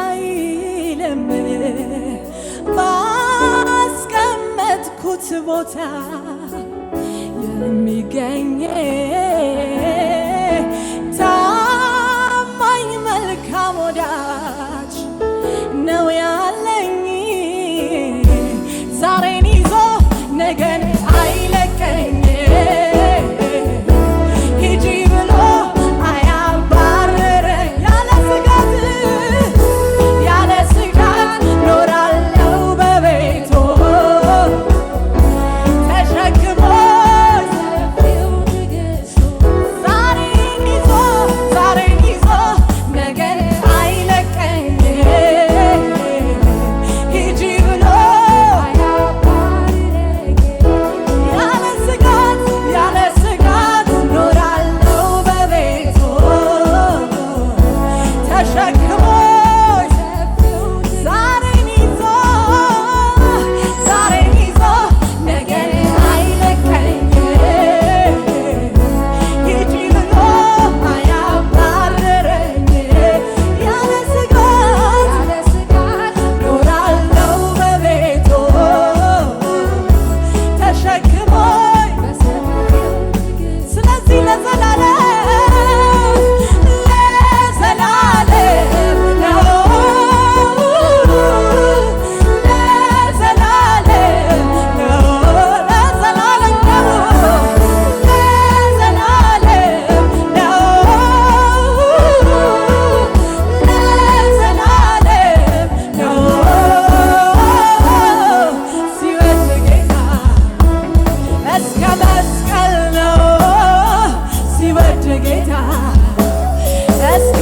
አይልም ባስቀመጥኩት ቦታ የሚገኝ ታማኝ መልካም ወዳጅ ነው ያለኝ ዛሬን ይዞ ነገን አይለቀኝ ሂጂ ብሎ አያባርረኝ ያለ ስጋት ኖራለው በቤቱ ተሸክሞ ዛሬን ይዞ ነገን አይለቀኝ ሂጂ ብሎ ያለ ስጋት ኖራለው በቤቱ ተሸክሞ ዛሬን ይዞ ነገን አይለቀኝ ሂጂ ብሎ አያባርረኝ ያለ ስጋት ኖራለው በቤቱ ተሸክሞኝ ስለዚህ ለዘላለም ነው ለዘላለም ነው ለዘላለም ነው ሲወድ ጌታ እስከ መስቀል ነው ሲወድ ጌታ እስከ